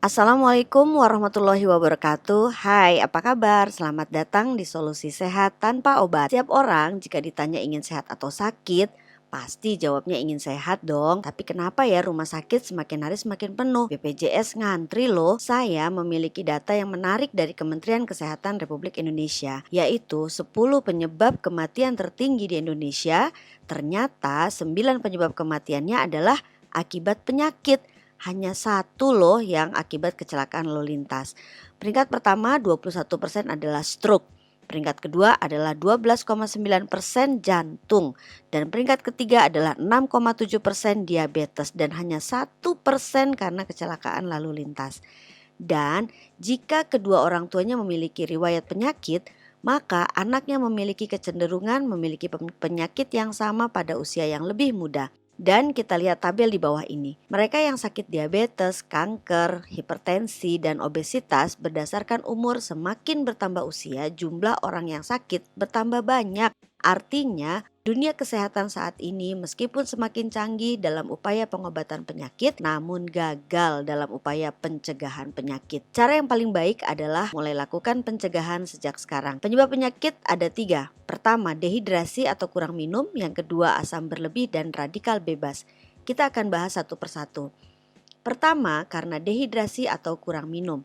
Assalamualaikum warahmatullahi wabarakatuh. Hai, apa kabar? Selamat datang di Solusi Sehat Tanpa Obat. Setiap orang jika ditanya ingin sehat atau sakit, pasti jawabnya ingin sehat dong. Tapi kenapa ya rumah sakit semakin hari semakin penuh? BPJS ngantri loh. Saya memiliki data yang menarik dari Kementerian Kesehatan Republik Indonesia, yaitu 10 penyebab kematian tertinggi di Indonesia. Ternyata 9 penyebab kematiannya adalah akibat penyakit. Hanya satu loh yang akibat kecelakaan lalu lintas. Peringkat pertama 21% adalah stroke. Peringkat kedua adalah 12,9% jantung. Dan peringkat ketiga adalah 6,7% diabetes. Dan hanya 1% karena kecelakaan lalu lintas. Dan jika kedua orang tuanya memiliki riwayat penyakit, maka anaknya memiliki kecenderungan memiliki penyakit yang sama pada usia yang lebih muda. Dan kita lihat tabel di bawah ini. Mereka yang sakit diabetes, kanker, hipertensi, dan obesitas berdasarkan umur semakin bertambah usia, jumlah orang yang sakit bertambah banyak. Artinya, dunia kesehatan saat ini meskipun semakin canggih dalam upaya pengobatan penyakit, namun gagal dalam upaya pencegahan penyakit. Cara yang paling baik adalah mulai lakukan pencegahan sejak sekarang. Penyebab penyakit ada 3. Pertama, dehidrasi atau kurang minum. Yang kedua, asam berlebih dan radikal bebas. Kita akan bahas satu persatu. Pertama, karena dehidrasi atau kurang minum.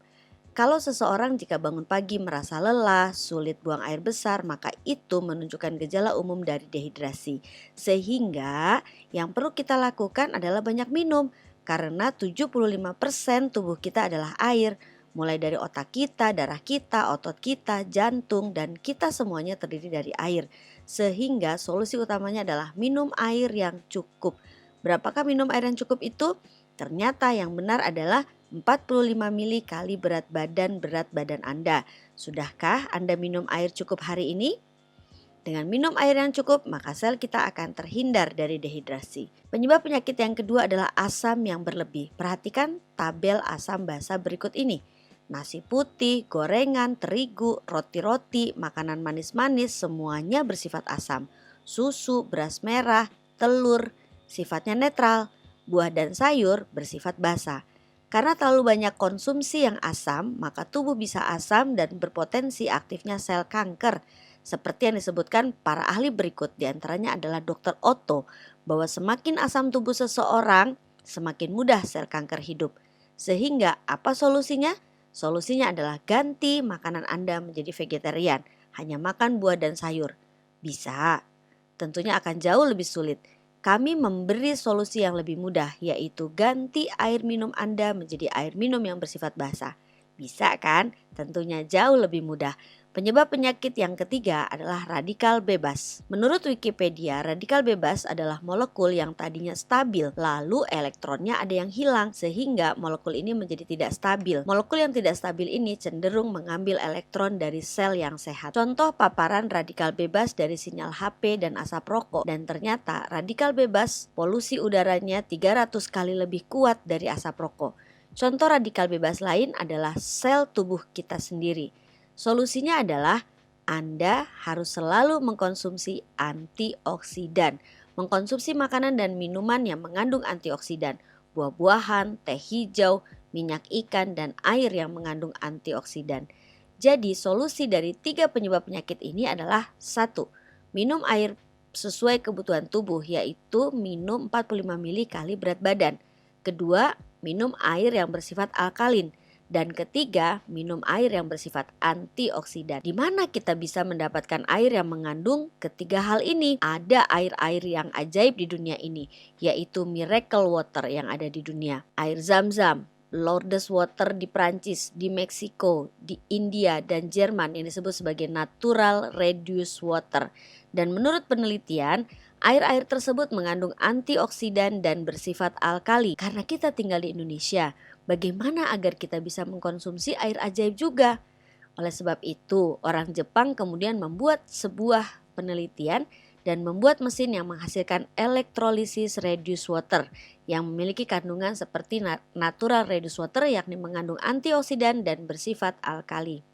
Kalau seseorang jika bangun pagi merasa lelah, sulit buang air besar, maka itu menunjukkan gejala umum dari dehidrasi. Sehingga yang perlu kita lakukan adalah banyak minum, karena 75% tubuh kita adalah air. Mulai dari otak kita, darah kita, otot kita, jantung, dan kita semuanya terdiri dari air. Sehingga solusi utamanya adalah minum air yang cukup. Berapakah minum air yang cukup itu? Ternyata yang benar adalah 45 mili kali berat badan Anda. Sudahkah Anda minum air cukup hari ini? Dengan minum air yang cukup, maka sel kita akan terhindar dari dehidrasi. Penyebab penyakit yang kedua adalah asam yang berlebih. Perhatikan tabel asam basa berikut ini. Nasi putih, gorengan, terigu, roti-roti, makanan manis-manis semuanya bersifat asam. Susu, beras merah, telur sifatnya netral. Buah dan sayur bersifat basa. Karena terlalu banyak konsumsi yang asam, maka tubuh bisa asam dan berpotensi aktifnya sel kanker. Seperti yang disebutkan para ahli berikut, diantaranya adalah Dr. Otto, bahwa semakin asam tubuh seseorang, semakin mudah sel kanker hidup. Sehingga apa solusinya? Solusinya adalah ganti makanan Anda menjadi vegetarian, hanya makan buah dan sayur. Bisa, tentunya akan jauh lebih sulit. Kami memberi solusi yang lebih mudah, yaitu ganti air minum Anda menjadi air minum yang bersifat basah. Bisa kan? Tentunya jauh lebih mudah. Penyebab penyakit yang ketiga adalah radikal bebas. Menurut Wikipedia, radikal bebas adalah molekul yang tadinya stabil, lalu elektronnya ada yang hilang sehingga molekul ini menjadi tidak stabil. Molekul yang tidak stabil ini cenderung mengambil elektron dari sel yang sehat. Contoh paparan radikal bebas dari sinyal HP dan asap rokok, dan ternyata radikal bebas polusi udaranya 300 kali lebih kuat dari asap rokok. Contoh radikal bebas lain adalah sel tubuh kita sendiri. Solusinya adalah Anda harus selalu mengkonsumsi antioksidan. Mengkonsumsi makanan dan minuman yang mengandung antioksidan. Buah-buahan, teh hijau, minyak ikan, dan air yang mengandung antioksidan. Jadi solusi dari 3 penyebab penyakit ini adalah 1. Minum air sesuai kebutuhan tubuh, yaitu minum 45 mili kali berat badan. Kedua, minum air yang bersifat alkalin. Dan ketiga, minum air yang bersifat antioksidan. Di mana kita bisa mendapatkan air yang mengandung ketiga hal ini? Ada air-air yang ajaib di dunia ini, yaitu miracle water yang ada di dunia. Air Zam-Zam, Lourdes water di Prancis, di Meksiko, di India, dan Jerman yang disebut sebagai natural reduced water. Dan menurut penelitian, air-air tersebut mengandung antioksidan dan bersifat alkali. Karena kita tinggal di Indonesia, bagaimana agar kita bisa mengkonsumsi air ajaib juga? Oleh sebab itu, orang Jepang kemudian membuat sebuah penelitian dan membuat mesin yang menghasilkan electrolysis reduced water yang memiliki kandungan seperti natural reduced water, yakni mengandung antioksidan dan bersifat alkali.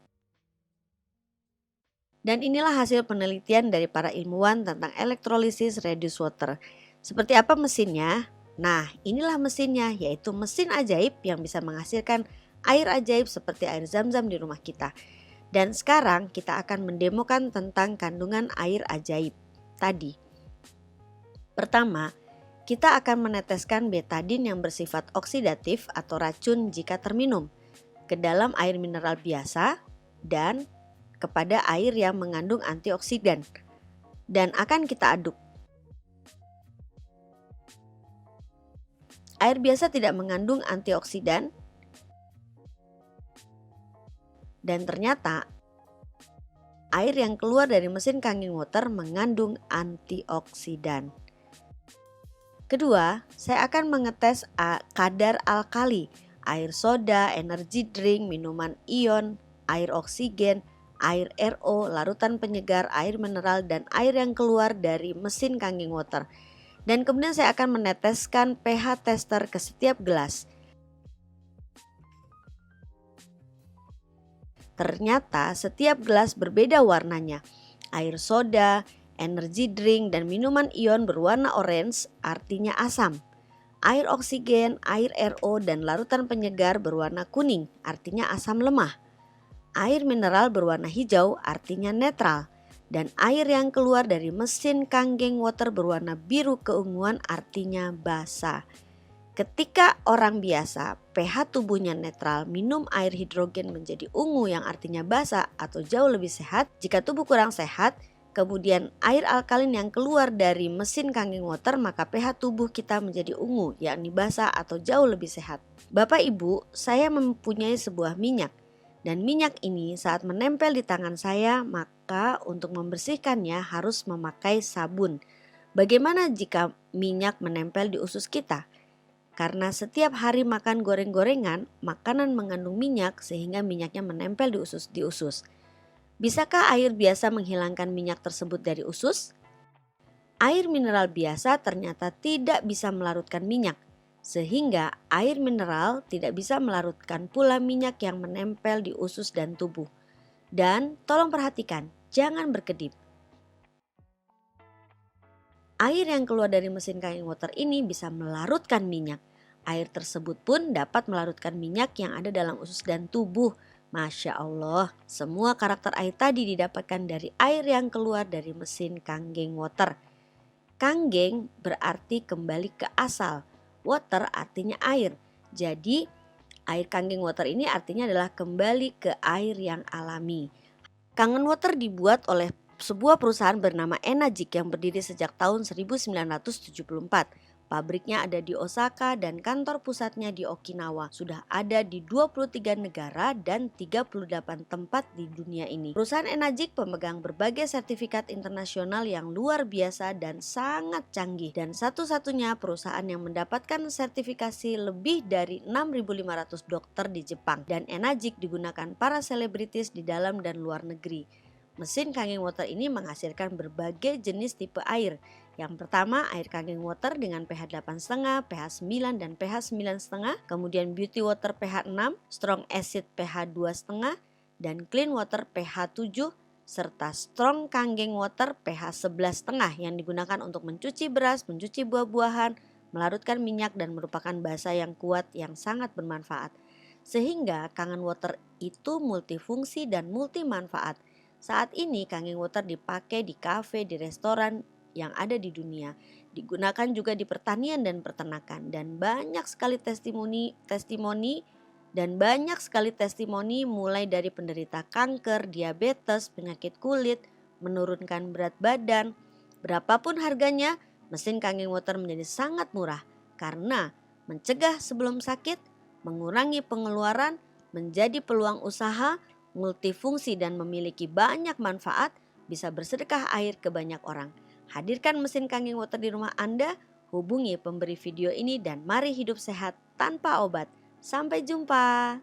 Dan inilah hasil penelitian dari para ilmuwan tentang electrolysis reduced water. Seperti apa mesinnya? Nah, inilah mesinnya, yaitu mesin ajaib yang bisa menghasilkan air ajaib seperti air zam-zam di rumah kita. Dan sekarang kita akan mendemokan tentang kandungan air ajaib tadi. Pertama, kita akan meneteskan betadin yang bersifat oksidatif atau racun jika terminum ke dalam air mineral biasa dan kepada air yang mengandung antioksidan, dan akan kita aduk. Air biasa tidak mengandung antioksidan, dan ternyata air yang keluar dari mesin Kangen Water mengandung antioksidan. Kedua, saya akan mengetes kadar alkali, air soda, energy drink, minuman ion, air oksigen, air RO, larutan penyegar, air mineral, dan air yang keluar dari mesin Kangen Water. Dan kemudian saya akan meneteskan pH tester ke setiap gelas. Ternyata setiap gelas berbeda warnanya. Air soda, energy drink, dan minuman ion berwarna orange artinya asam. Air oksigen, air RO, dan larutan penyegar berwarna kuning artinya asam lemah. Air mineral berwarna hijau artinya netral. Dan air yang keluar dari mesin Kangen Water berwarna biru keunguan artinya basa. Ketika orang biasa pH tubuhnya netral, minum air hidrogen menjadi ungu yang artinya basa atau jauh lebih sehat. Jika tubuh kurang sehat, kemudian air alkalin yang keluar dari mesin Kangen Water, maka pH tubuh kita menjadi ungu, yakni basa atau jauh lebih sehat. Bapak Ibu, saya mempunyai sebuah minyak, dan minyak ini saat menempel di tangan saya, maka untuk membersihkannya harus memakai sabun. Bagaimana jika minyak menempel di usus kita? Karena setiap hari makan goreng-gorengan, makanan mengandung minyak sehingga minyaknya menempel di usus. Bisakah air biasa menghilangkan minyak tersebut dari usus? Air mineral biasa ternyata tidak bisa melarutkan minyak, sehingga air mineral tidak bisa melarutkan pula minyak yang menempel di usus dan tubuh. Dan tolong perhatikan, jangan berkedip. Air yang keluar dari mesin Kangen Water ini bisa melarutkan minyak. Air tersebut pun dapat melarutkan minyak yang ada dalam usus dan tubuh. Masya Allah, semua karakter air tadi didapatkan dari air yang keluar dari mesin Kangen Water. Kangen berarti kembali ke asal, water artinya air. Jadi air Kangen Water ini artinya adalah kembali ke air yang alami. Kangen Water dibuat oleh sebuah perusahaan bernama Enagic yang berdiri sejak tahun 1974. Pabriknya ada di Osaka dan kantor pusatnya di Okinawa. Sudah ada di 23 negara dan 38 tempat di dunia ini. Perusahaan Enagic pemegang berbagai sertifikat internasional yang luar biasa dan sangat canggih. Dan satu-satunya perusahaan yang mendapatkan sertifikasi lebih dari 6.500 dokter di Jepang. Dan Enagic digunakan para selebritis di dalam dan luar negeri. Mesin Kangen Water ini menghasilkan berbagai jenis tipe air. Yang pertama air Kangen Water dengan pH 8,5, pH 9 dan pH 9,5. Kemudian Beauty Water pH 6, Strong Acid pH 2,5 dan Clean Water pH 7 serta Strong Kangen Water pH 11,5 yang digunakan untuk mencuci beras, mencuci buah-buahan, melarutkan minyak dan merupakan basa yang kuat yang sangat bermanfaat. Sehingga Kangen Water itu multifungsi dan multi manfaat. Saat ini Kangen Water dipakai di kafe, di restoran yang ada di dunia, digunakan juga di pertanian dan peternakan, dan banyak sekali testimoni mulai dari penderita kanker, diabetes, penyakit kulit, menurunkan berat badan. Berapapun harganya, mesin Kangen Water menjadi sangat murah karena mencegah sebelum sakit, mengurangi pengeluaran, menjadi peluang usaha, multifungsi dan memiliki banyak manfaat, bisa bersedekah air ke banyak orang. Hadirkan mesin Kangen Water di rumah Anda, hubungi pemberi video ini dan mari hidup sehat tanpa obat. Sampai jumpa.